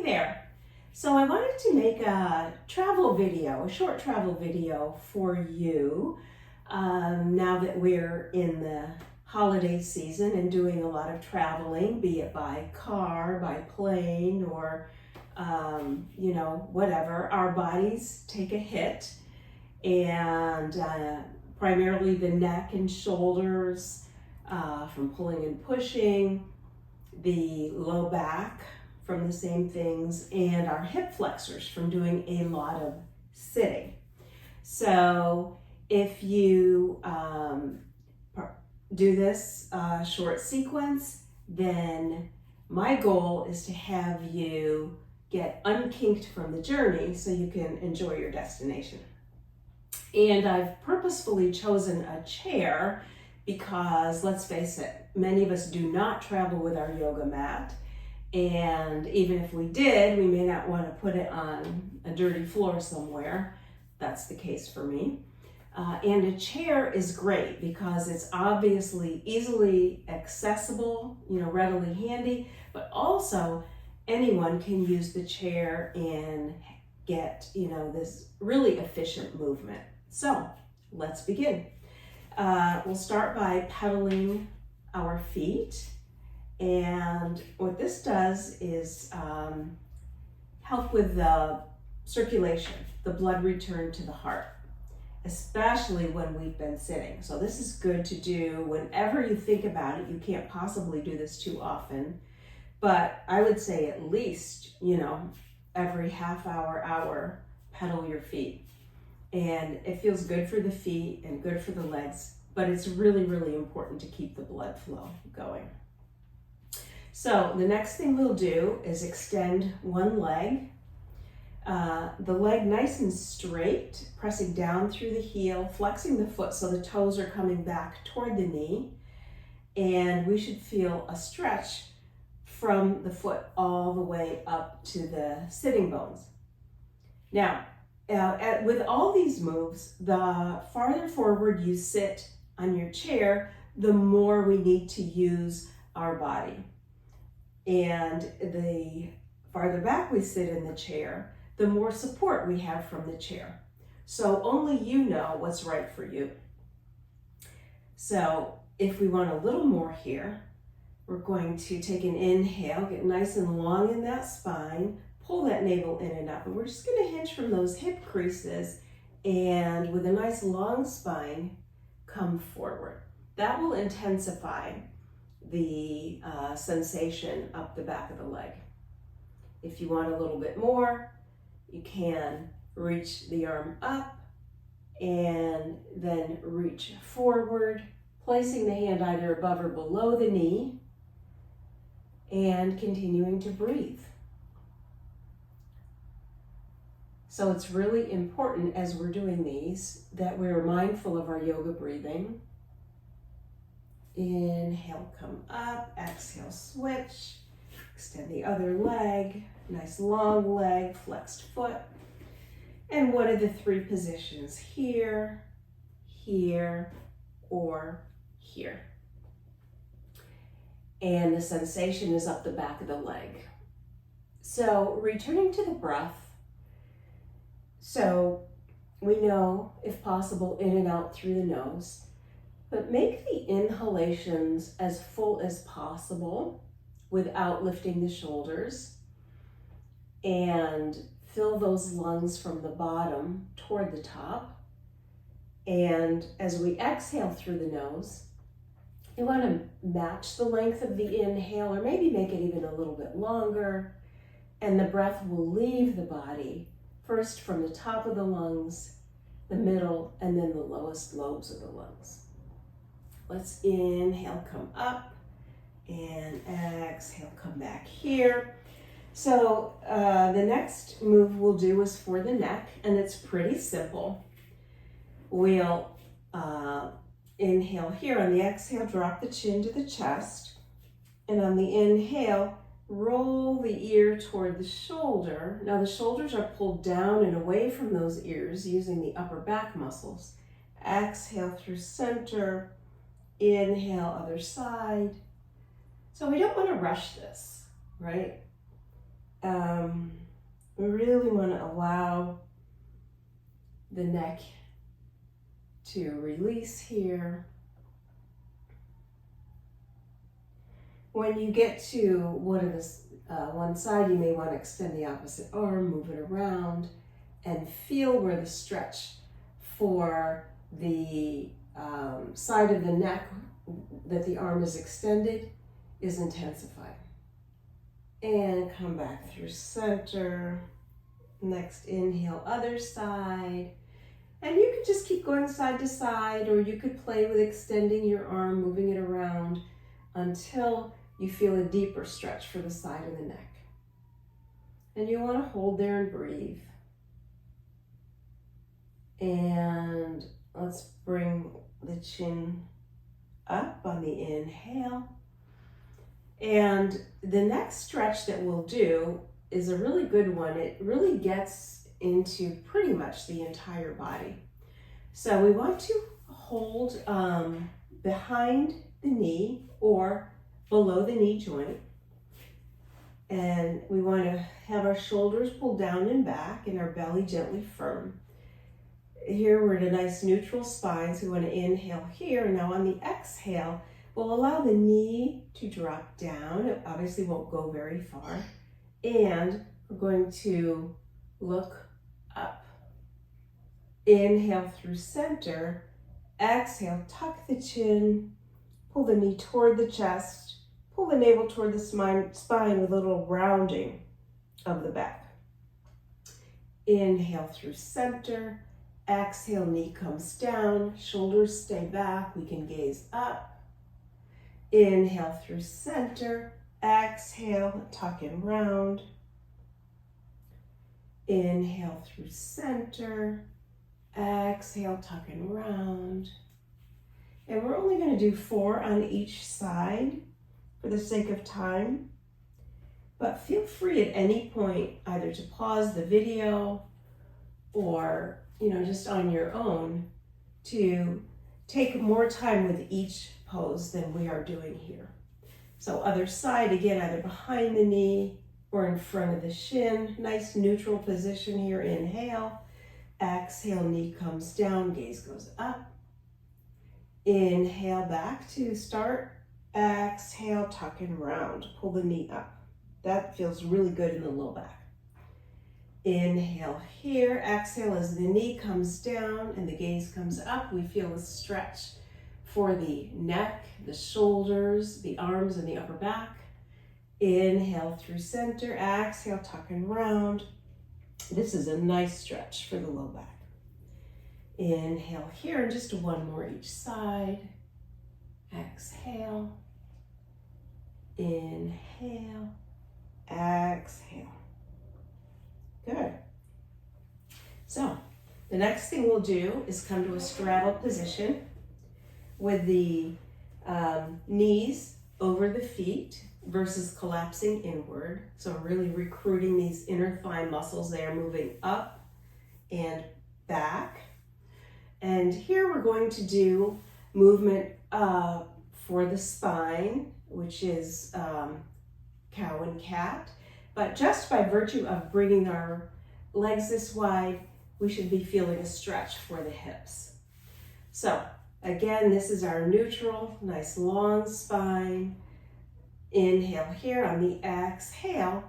Hey there. So I wanted to make a travel video, a short travel video for you now that we're in the holiday season and doing a lot of traveling, be it by car, by plane, or whatever. Our bodies take a hit, and primarily the neck and shoulders from pulling and pushing, the low back from the same things, and our hip flexors from doing a lot of sitting. So if you do this short sequence, then my goal is to have you get unkinked from the journey so you can enjoy your destination. And I've purposefully chosen a chair because, let's face it, many of us do not travel with our yoga mat. And even if we did, we may not want to put it on a dirty floor somewhere. That's the case for me. And a chair is great because it's obviously easily accessible, readily handy, but also anyone can use the chair and get, this really efficient movement. So let's begin. We'll start by pedaling our feet. And what this does is help with the circulation, the blood return to the heart, especially when we've been sitting. So this is good to do whenever you think about it. You can't possibly do this too often, but I would say at least, every half hour, pedal your feet. And it feels good for the feet and good for the legs, but it's really, really important to keep the blood flow going. So the next thing we'll do is extend one leg, the leg nice and straight, pressing down through the heel, flexing the foot so the toes are coming back toward the knee, and we should feel a stretch from the foot all the way up to the sitting bones. Now, with all these moves, the farther forward you sit on your chair, the more we need to use our body. And the farther back we sit in the chair, the more support we have from the chair. So only you know what's right for you. So if we want a little more here, we're going to take an inhale, get nice and long in that spine, pull that navel in and up, and we're just going to hinge from those hip creases, and with a nice long spine, come forward. That will intensify the sensation up the back of the leg. If you want a little bit more, you can reach the arm up and then reach forward, placing the hand either above or below the knee and continuing to breathe. So it's really important as we're doing these that we're mindful of our yoga breathing. Inhale, come up, exhale, switch, extend the other leg, nice long leg, flexed foot, and one of the three positions here, here, or here. And the sensation is up the back of the leg. So returning to the breath, so we know, if possible, in and out through the nose. But make the inhalations as full as possible without lifting the shoulders, and fill those lungs from the bottom toward the top. And as we exhale through the nose, you want to match the length of the inhale, or maybe make it even a little bit longer, and the breath will leave the body first from the top of the lungs, the middle, and then the lowest lobes of the lungs. Let's inhale, come up, and exhale, come back here. So the next move we'll do is for the neck, and it's pretty simple. We'll inhale here. On the exhale, drop the chin to the chest, and on the inhale, roll the ear toward the shoulder. Now the shoulders are pulled down and away from those ears using the upper back muscles. Exhale through center. Inhale, other side. So we don't want to rush this, right? We really want to allow the neck to release here. When you get to one side, you may want to extend the opposite arm, move it around, and feel where the stretch for the side of the neck that the arm is extended is intensified. And come back through center. Next inhale, other side. And you could just keep going side to side, or you could play with extending your arm, moving it around until you feel a deeper stretch for the side of the neck. And you want to hold there and breathe. And let's bring the chin up on the inhale. And the next stretch that we'll do is a really good one. It really gets into pretty much the entire body. So we want to hold behind the knee or below the knee joint. And we want to have our shoulders pulled down and back and our belly gently firm. Here we're at a nice neutral spine, so we want to inhale here. Now on the exhale, we'll allow the knee to drop down. It obviously won't go very far. And we're going to look up. Inhale through center. Exhale, tuck the chin. Pull the knee toward the chest. Pull the navel toward the spine with a little rounding of the back. Inhale through center. Exhale, knee comes down. Shoulders stay back. We can gaze up. Inhale through center. Exhale, tuck and round. Inhale through center. Exhale, tuck and round. And we're only going to do 4 on each side for the sake of time. But feel free at any point either to pause the video or, just on your own to take more time with each pose than we are doing here. So other side, again, either behind the knee or in front of the shin. Nice neutral position here. Inhale. Exhale, knee comes down, gaze goes up. Inhale, back to start. Exhale, tuck and round. Pull the knee up. That feels really good in the low back. Inhale here. Exhale as the knee comes down and the gaze comes up. We feel a stretch for the neck, the shoulders, the arms, and the upper back. Inhale through center. Exhale, tuck and round. This is a nice stretch for the low back. Inhale here, and just 1 more each side. Exhale. Inhale. Exhale. Good. So the next thing we'll do is come to a straddle position with the knees over the feet versus collapsing inward. So really recruiting these inner thigh muscles. They are moving up and back. And here we're going to do movement for the spine, which is cow and cat. But just by virtue of bringing our legs this wide, we should be feeling a stretch for the hips. So again, this is our neutral, nice long spine. Inhale here. On the exhale,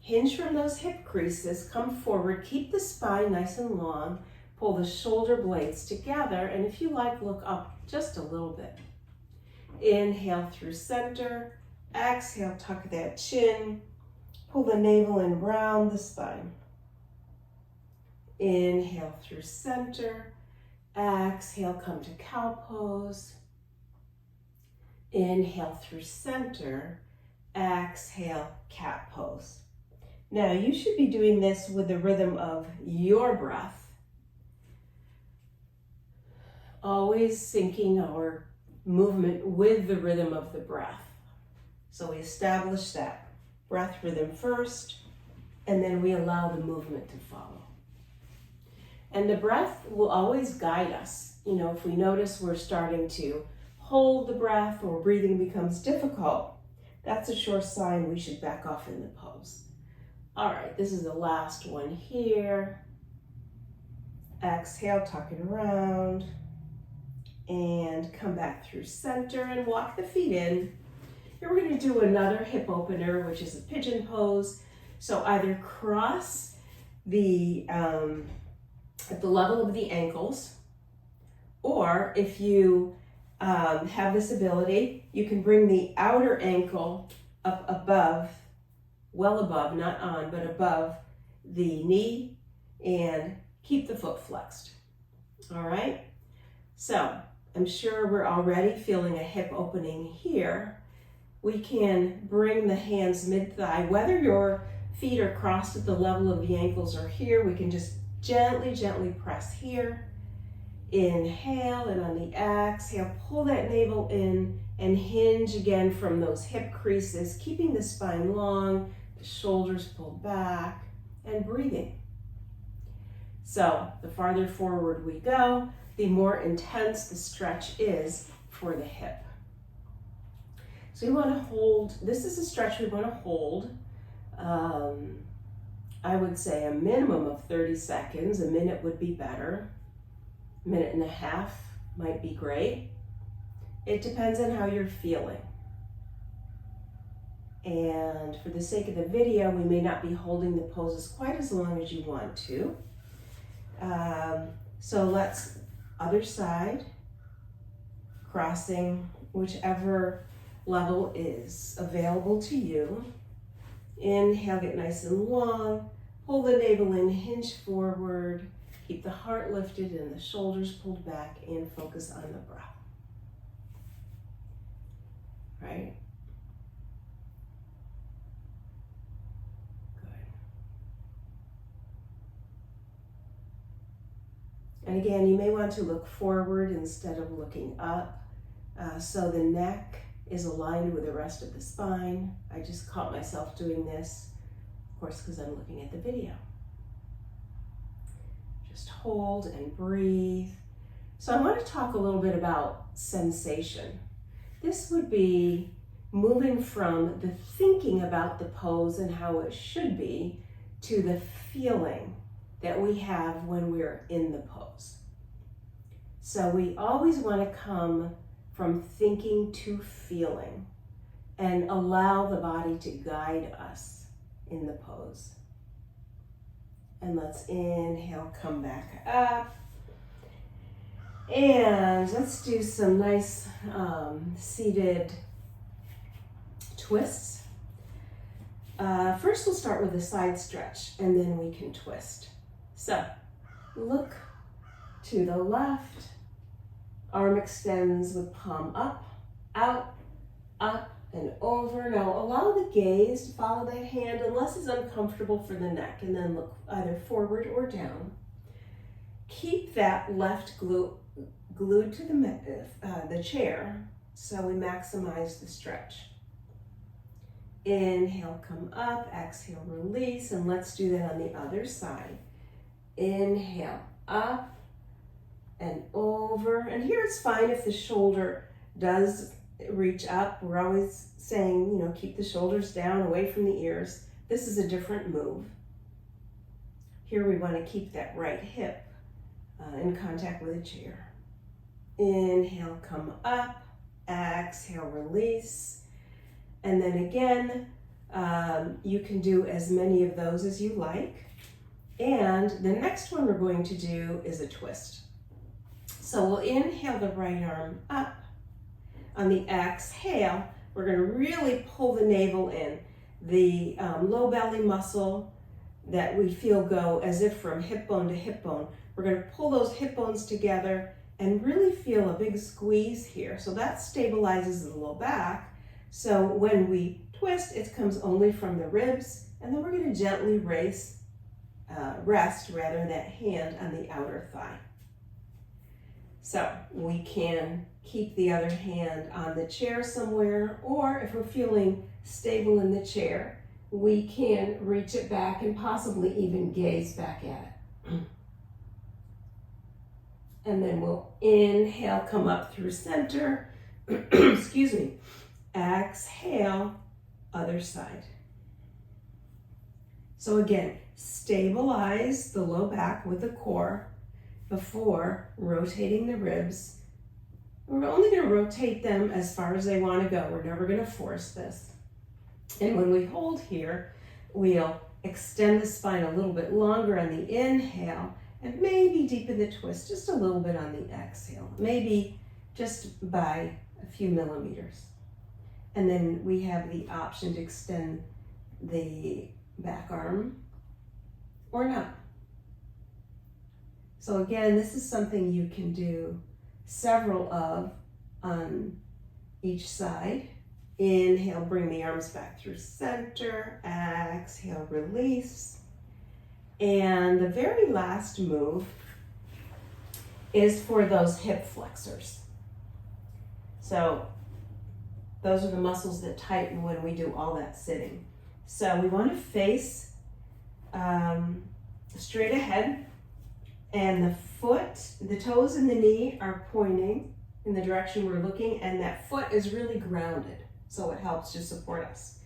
hinge from those hip creases, come forward, keep the spine nice and long, pull the shoulder blades together, and if you like, look up just a little bit. Inhale through center. Exhale, tuck that chin. Pull the navel in round the spine. Inhale through center. Exhale, come to cow pose. Inhale through center. Exhale, cat pose. Now you should be doing this with the rhythm of your breath. Always syncing our movement with the rhythm of the breath. So we establish that breath rhythm first, and then we allow the movement to follow. And the breath will always guide us. If we notice we're starting to hold the breath or breathing becomes difficult, that's a sure sign we should back off in the pose. All right, this is the last one here. Exhale, tuck it around. And come back through center and walk the feet in. Here we're going to do another hip opener, which is a pigeon pose. So either cross the at the level of the ankles, or if you have this ability, you can bring the outer ankle up above, well above, not on, but above the knee, and keep the foot flexed. All right? So I'm sure we're already feeling a hip opening here. We can bring the hands mid-thigh, whether your feet are crossed at the level of the ankles or here, we can just gently, gently press here. Inhale, and on the exhale, pull that navel in and hinge again from those hip creases, keeping the spine long, the shoulders pulled back, and breathing. So the farther forward we go, the more intense the stretch is for the hip. So you want to hold, this is a stretch we want to hold, I would say a minimum of 30 seconds, a minute would be better, a minute and a half might be great. It depends on how you're feeling. And for the sake of the video, we may not be holding the poses quite as long as you want to. So let's, other side, crossing whichever level is available to you. Inhale, get nice and long, pull the navel in, hinge forward, keep the heart lifted and the shoulders pulled back, and focus on the breath. Right? And again, you may want to look forward instead of looking up, so the neck is aligned with the rest of the spine. I just caught myself doing this, of course, because I'm looking at the video. Just hold and breathe. So I want to talk a little bit about sensation. This would be moving from the thinking about the pose and how it should be to the feeling that we have when we're in the pose. So we always want to come from thinking to feeling and allow the body to guide us in the pose. And let's inhale, come back up. And let's do some nice seated twists. First we'll start with a side stretch and then we can twist. So look to the left, arm extends with palm up, out, up, and over. Now allow the gaze to follow that hand unless it's uncomfortable for the neck, and then look either forward or down. Keep that left glute glued to the chair so we maximize the stretch. Inhale, come up, exhale, release, and let's do that on the other side. Inhale, up and over. And here it's fine if the shoulder does reach up. We're always saying, keep the shoulders down, away from the ears. This is a different move. Here we want to keep that right hip in contact with the chair. Inhale, come up, exhale, release. And then again, you can do as many of those as you like. And the next one we're going to do is a twist. So we'll inhale the right arm up. On the exhale, we're going to really pull the navel in. The low belly muscle that we feel go as if from hip bone to hip bone. We're going to pull those hip bones together and really feel a big squeeze here. So that stabilizes the low back. So when we twist, it comes only from the ribs, and then we're going to gently rest that hand on the outer thigh. So we can keep the other hand on the chair somewhere, or if we're feeling stable in the chair, we can reach it back and possibly even gaze back at it. And then we'll inhale, come up through center. Excuse me. Exhale, other side. So again, stabilize the low back with the core before rotating the ribs. We're only going to rotate them as far as they want to go. We're never going to force this. And when we hold here, we'll extend the spine a little bit longer on the inhale and maybe deepen the twist just a little bit on the exhale, maybe just by a few millimeters. And then we have the option to extend the back arm or not. So again, this is something you can do several of on each side. Inhale, bring the arms back through center. Exhale, release. And the very last move is for those hip flexors. So those are the muscles that tighten when we do all that sitting. So we want to face straight ahead, and the toes and the knee are pointing in the direction we're looking, and that foot is really grounded, so it helps to support us.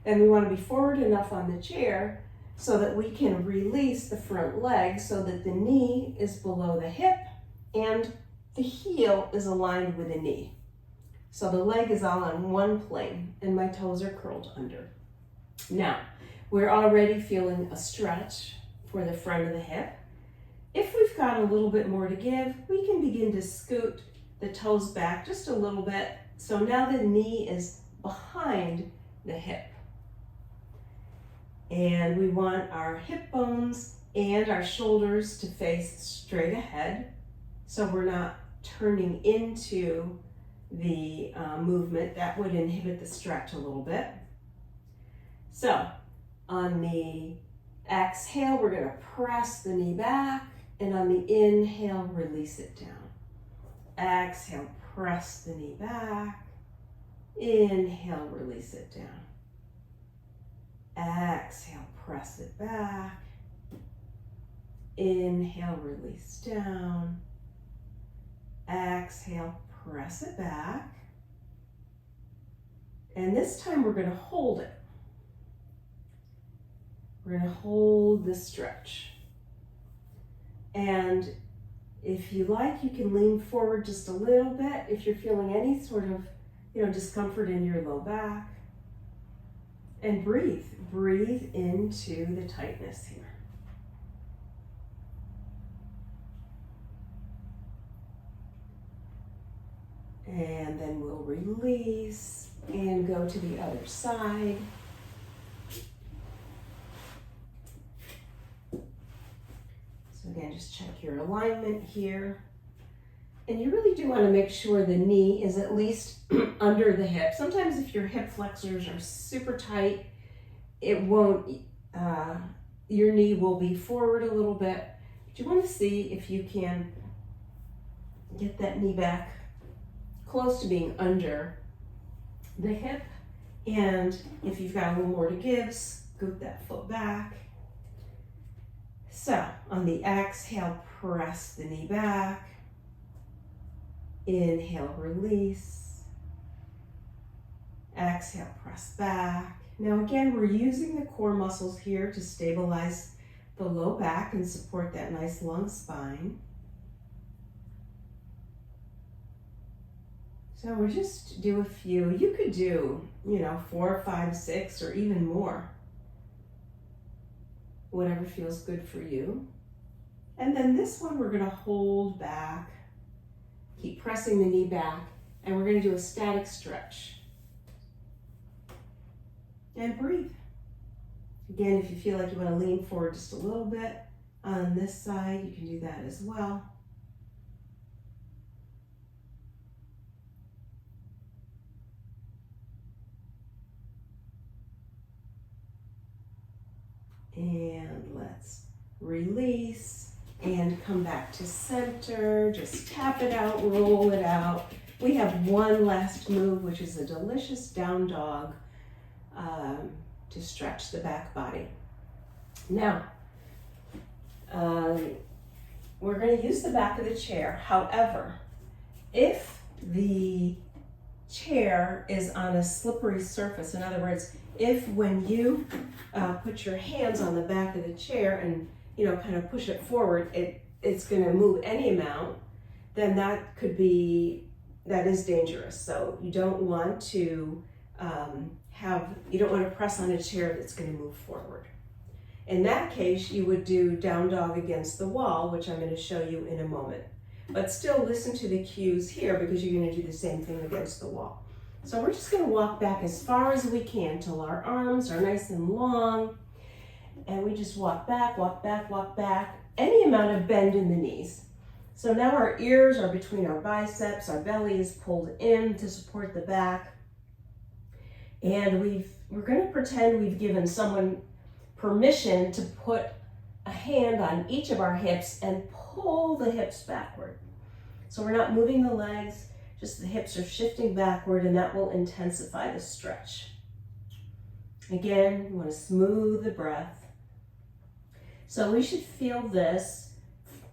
Then we want to be forward enough on the chair so that we can release the front leg so that the knee is below the hip and the heel is aligned with the knee. So the leg is all on one plane and my toes are curled under. Now, we're already feeling a stretch for the front of the hip. If we've got a little bit more to give, we can begin to scoot the toes back just a little bit. So now the knee is behind the hip. And we want our hip bones and our shoulders to face straight ahead, so we're not turning into the movement. That would inhibit the stretch a little bit. So on the exhale, we're going to press the knee back, and on the inhale, release it down. Exhale, press the knee back. Inhale, release it down. Exhale, press it back. Inhale, release down. Exhale, press it back. And this time we're going to hold it. We're going to hold the stretch. And if you like, you can lean forward just a little bit if you're feeling any sort of, discomfort in your low back. And breathe. Breathe into the tightness here. And then we'll release and go to the other side. So again, just check your alignment here. And you really do want to make sure the knee is at least under the hip. Sometimes if your hip flexors are super tight, it won't, your knee will be forward a little bit. But you want to see if you can get that knee back close to being under the hip. And if you've got a little more to give, scoot that foot back. So on the exhale, press the knee back. Inhale, release. Exhale, press back. Now again, we're using the core muscles here to stabilize the low back and support that nice long spine. So we'll just do a few. You could do, 4, 5, 6, or even more. Whatever feels good for you. And then this one we're going to hold back. Keep pressing the knee back, and we're going to do a static stretch. And breathe. Again, if you feel like you want to lean forward just a little bit on this side, you can do that as well. And let's release. And come back to center, just tap it out, roll it out. We have one last move, which is a delicious down dog to stretch the back body. Now, we're going to use the back of the chair. However, if the chair is on a slippery surface. In other words, if when you put your hands on the back of the chair and kind of push it forward, it's going to move any amount, then that is dangerous. So you don't want to press on a chair that's going to move forward. In that case, you would do down dog against the wall, which I'm going to show you in a moment. But still listen to the cues here, because you're going to do the same thing against the wall. So we're just going to walk back as far as we can till our arms are nice and long. And we just walk back, walk back, walk back. Any amount of bend in the knees. So now our ears are between our biceps, our belly is pulled in to support the back. And we're going to pretend we've given someone permission to put a hand on each of our hips and pull the hips backward. So we're not moving the legs, just the hips are shifting backward, and that will intensify the stretch. Again, you want to smooth the breath. So we should feel this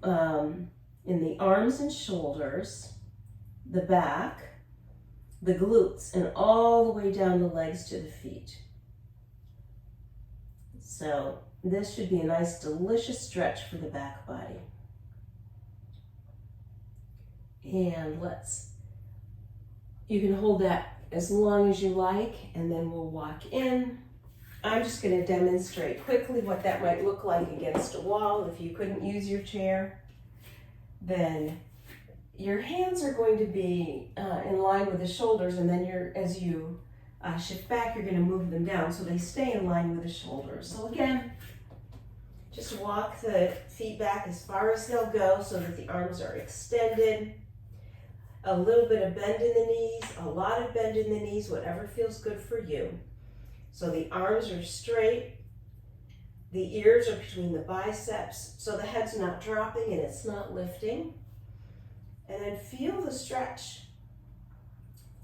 in the arms and shoulders, the back, the glutes, and all the way down the legs to the feet. So this should be a nice, delicious stretch for the back body. And you can hold that as long as you like, and then we'll walk in. I'm just going to demonstrate quickly what that might look like against a wall. If you couldn't use your chair, then your hands are going to be in line with the shoulders, and then as you shift back, you're going to move them down so they stay in line with the shoulders. So again, just walk the feet back as far as they'll go so that the arms are extended. A little bit of bend in the knees, a lot of bend in the knees, whatever feels good for you. So the arms are straight, the ears are between the biceps, so the head's not dropping and it's not lifting. And then feel the stretch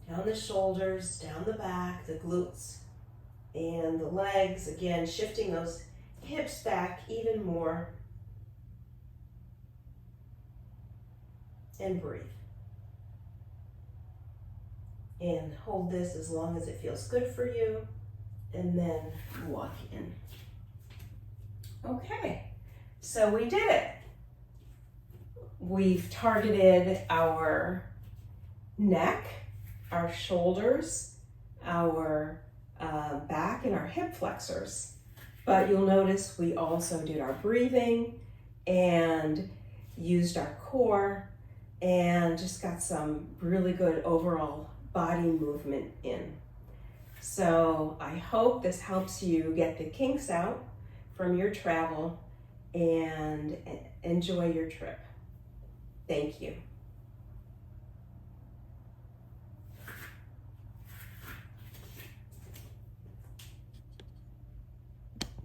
down the shoulders, down the back, the glutes, and the legs. Again, shifting those hips back even more. And breathe. And hold this as long as it feels good for you, and then walk in. Okay, so we did it. We've targeted our neck, our shoulders, our back, and our hip flexors. But you'll notice we also did our breathing and used our core and just got some really good overall body movement in. So I hope this helps you get the kinks out from your travel and enjoy your trip. Thank you.